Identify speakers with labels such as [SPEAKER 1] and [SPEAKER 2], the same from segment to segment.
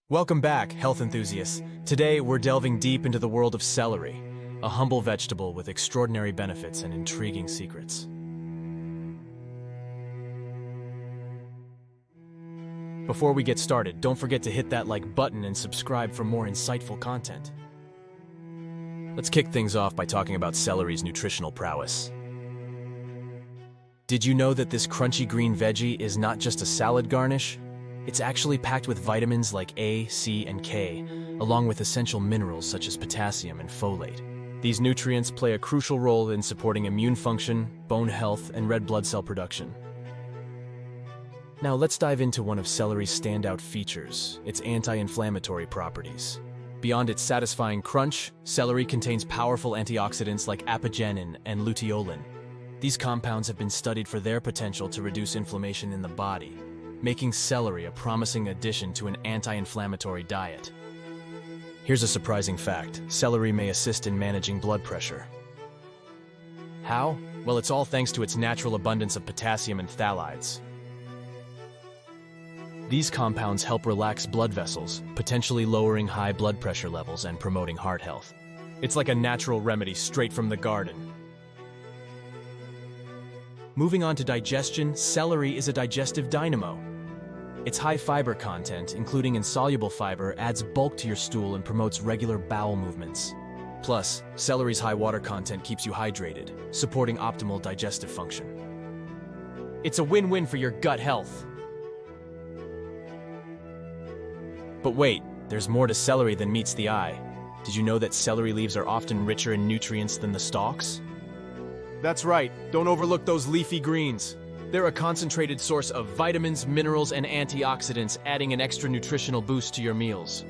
[SPEAKER 1] Welcome back, health enthusiasts. Today, we're delving deep into the world of celery, a humble vegetable with extraordinary benefits and intriguing secrets. Before we get started, don't forget to hit that like button and subscribe for more insightful content. Let's kick things off by talking about celery's nutritional prowess. Did you know that this crunchy green veggie is not just a salad garnish? It's actually packed with vitamins like A, C, and K, along with essential minerals such as potassium and folate. These nutrients play a crucial role in supporting immune function, bone health, and red blood cell production. Now let's dive into one of celery's standout features, its anti-inflammatory properties. Beyond its satisfying crunch, celery contains powerful antioxidants like apigenin and luteolin. These compounds have been studied for their potential to reduce inflammation in the body, making celery a promising addition to an anti-inflammatory diet. Here's a surprising fact: celery may assist in managing blood pressure. How? Well, it's all thanks to its natural abundance of potassium and phthalates. These compounds help relax blood vessels, potentially lowering high blood pressure levels and promoting heart health. It's like a natural remedy straight from the garden. Moving on to digestion, celery is a digestive dynamo. Its high fiber content, including insoluble fiber, adds bulk to your stool and promotes regular bowel movements. Plus, celery's high water content keeps you hydrated, supporting optimal digestive function. It's a win-win for your gut health. But wait, there's more to celery than meets the eye. Did you know that celery leaves are often richer in nutrients than the stalks? That's right, don't overlook those leafy greens. They're a concentrated source of vitamins, minerals, and antioxidants, adding an extra nutritional boost to your meals.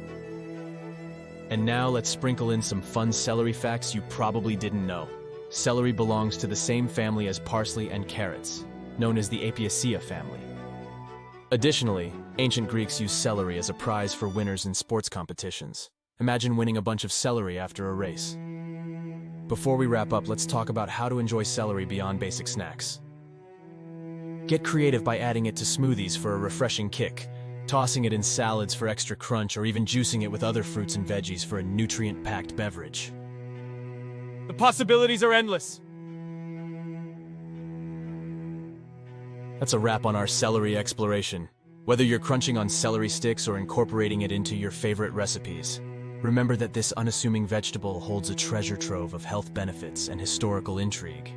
[SPEAKER 1] And now let's sprinkle in some fun celery facts you probably didn't know. Celery belongs to the same family as parsley and carrots, known as the Apiaceae family. Additionally, ancient Greeks used celery as a prize for winners in sports competitions. Imagine winning a bunch of celery after a race. Before we wrap up, let's talk about how to enjoy celery beyond basic snacks. Get creative by adding it to smoothies for a refreshing kick, tossing it in salads for extra crunch, or even juicing it with other fruits and veggies for a nutrient-packed beverage. The possibilities are endless. That's a wrap on our celery exploration. Whether you're crunching on celery sticks or incorporating it into your favorite recipes, remember that this unassuming vegetable holds a treasure trove of health benefits and historical intrigue.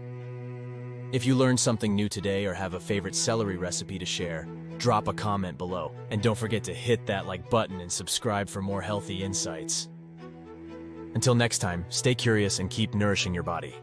[SPEAKER 1] If you learned something new today or have a favorite celery recipe to share, drop a comment below. And don't forget to hit that like button and subscribe for more healthy insights. Until next time, stay curious and keep nourishing your body.